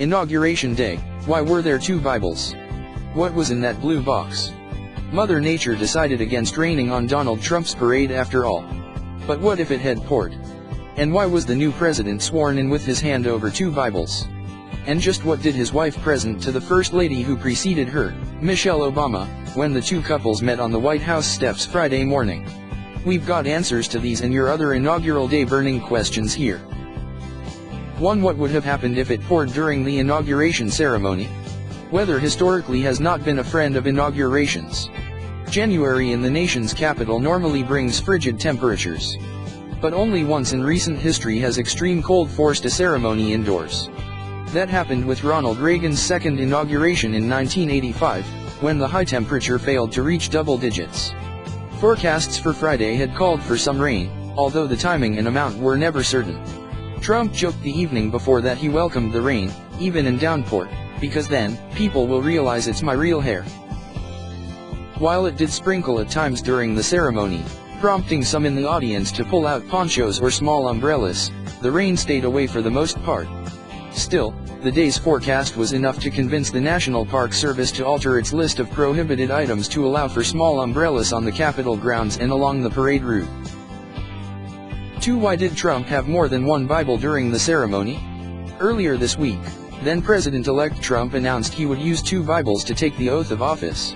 Inauguration Day, why were there two Bibles? What was in that blue box? Mother Nature decided against raining on Donald Trump's parade after all. But what if it had poured? And why was the new president sworn in with his hand over two Bibles? And just what did his wife present to the First Lady who preceded her, Michelle Obama, when the two couples met on the White House steps Friday morning? We've got answers to these and your other inaugural day burning questions here. 1. What would have happened if it poured during the inauguration ceremony? Weather historically has not been a friend of inaugurations. January in the nation's capital normally brings frigid temperatures. But only once in recent history has extreme cold forced a ceremony indoors. That happened with Ronald Reagan's second inauguration in 1985, when the high temperature failed to reach double digits. Forecasts for Friday had called for some rain, although the timing and amount were never certain. Trump joked the evening before that he welcomed the rain, even in downpour, because then, people will realize it's my real hair. While it did sprinkle at times during the ceremony, prompting some in the audience to pull out ponchos or small umbrellas, the rain stayed away for the most part. Still, the day's forecast was enough to convince the National Park Service to alter its list of prohibited items to allow for small umbrellas on the Capitol grounds and along the parade route. 2. Why did Trump have more than one Bible during the ceremony? Earlier this week, then President-elect Trump announced he would use two Bibles to take the oath of office.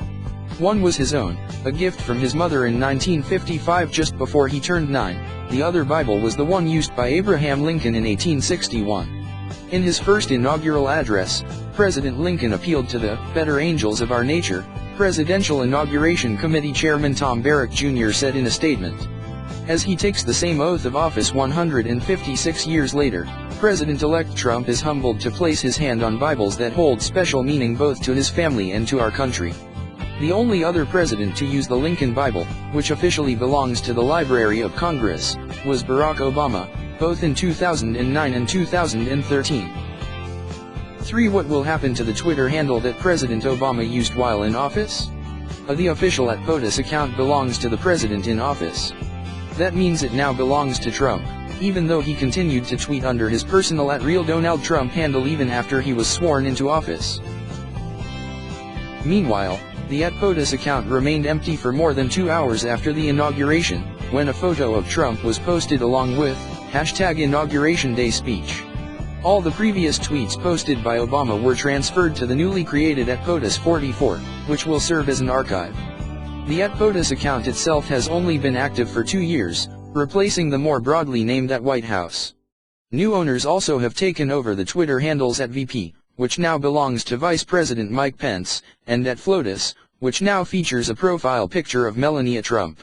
One was his own, a gift from his mother in 1955 just before he turned 9, the other Bible was the one used by Abraham Lincoln in 1861. In his first inaugural address, President Lincoln appealed to the better angels of our nature, Presidential Inauguration Committee Chairman Tom Barrack Jr. said in a statement. As he takes the same oath of office 156 years later, President-elect Trump is humbled to place his hand on Bibles that hold special meaning both to his family and to our country. The only other president to use the Lincoln Bible, which officially belongs to the Library of Congress, was Barack Obama, both in 2009 and 2013. 3. What will happen to the Twitter handle that President Obama used while in office? The official @POTUS account belongs to the president in office. That means it now belongs to Trump, even though he continued to tweet under his personal @RealDonaldTrump handle even after he was sworn into office. Meanwhile, the @POTUS account remained empty for more than 2 hours after the inauguration, when a photo of Trump was posted along with #Inauguration Day speech. All the previous tweets posted by Obama were transferred to the newly created @POTUS 44, which will serve as an archive. The @POTUS account itself has only been active for 2 years, replacing the more broadly named @White House. New owners also have taken over the Twitter handles @VP, which now belongs to Vice President Mike Pence, and @FLOTUS, which now features a profile picture of Melania Trump.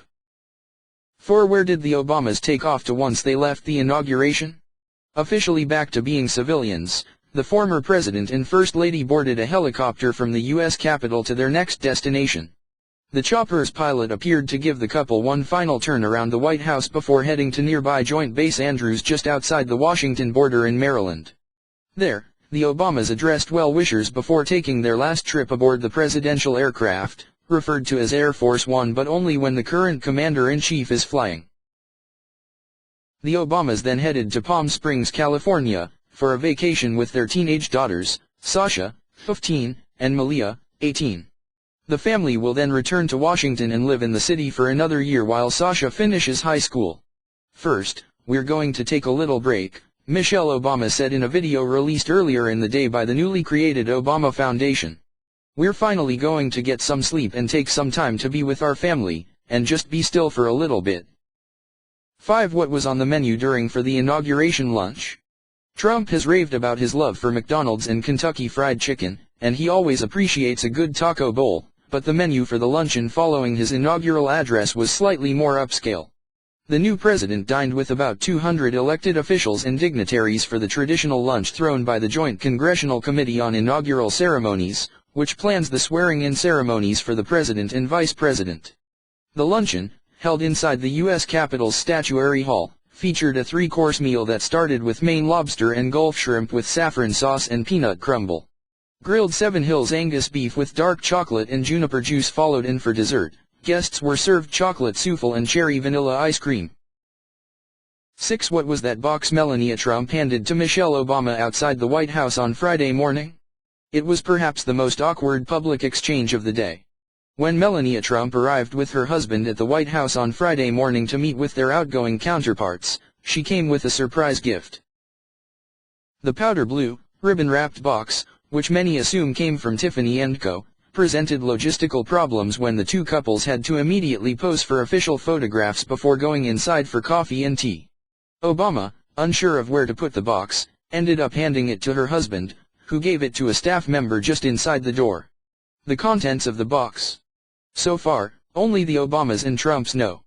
4. Where did the Obamas take off to once they left the inauguration? Officially back to being civilians, the former president and First Lady boarded a helicopter from the U.S. Capitol to their next destination. The chopper's pilot appeared to give the couple one final turn around the White House before heading to nearby Joint Base Andrews just outside the Washington border in Maryland. There, the Obamas addressed well-wishers before taking their last trip aboard the presidential aircraft, referred to as Air Force One but only when the current commander-in-chief is flying. The Obamas then headed to Palm Springs, California, for a vacation with their teenage daughters, Sasha, 15, and Malia, 18. The family will then return to Washington and live in the city for another year while Sasha finishes high school. First, we're going to take a little break, Michelle Obama said in a video released earlier in the day by the newly created Obama Foundation. We're finally going to get some sleep and take some time to be with our family, and just be still for a little bit. 5. What was on the menu during the inauguration lunch? Trump has raved about his love for McDonald's and Kentucky Fried Chicken, and he always appreciates a good taco bowl, but the menu for the luncheon following his inaugural address was slightly more upscale. The new president dined with about 200 elected officials and dignitaries for the traditional lunch thrown by the Joint Congressional Committee on Inaugural Ceremonies, which plans the swearing-in ceremonies for the president and vice president. The luncheon, held inside the U.S. Capitol's Statuary Hall, featured a 3-course meal that started with Maine lobster and Gulf shrimp with saffron sauce and peanut crumble. Grilled 7 Hills Angus beef with dark chocolate and juniper juice followed, and for dessert, guests were served chocolate souffle and cherry vanilla ice cream. 6. What was that box Melania Trump handed to Michelle Obama outside the White House on Friday morning? It was perhaps the most awkward public exchange of the day. When Melania Trump arrived with her husband at the White House on Friday morning to meet with their outgoing counterparts, she came with a surprise gift. The powder blue, ribbon-wrapped box, which many assume came from Tiffany & Co., presented logistical problems when the two couples had to immediately pose for official photographs before going inside for coffee and tea. Obama, unsure of where to put the box, ended up handing it to her husband, who gave it to a staff member just inside the door. The contents of the box. So far, only the Obamas and Trumps know.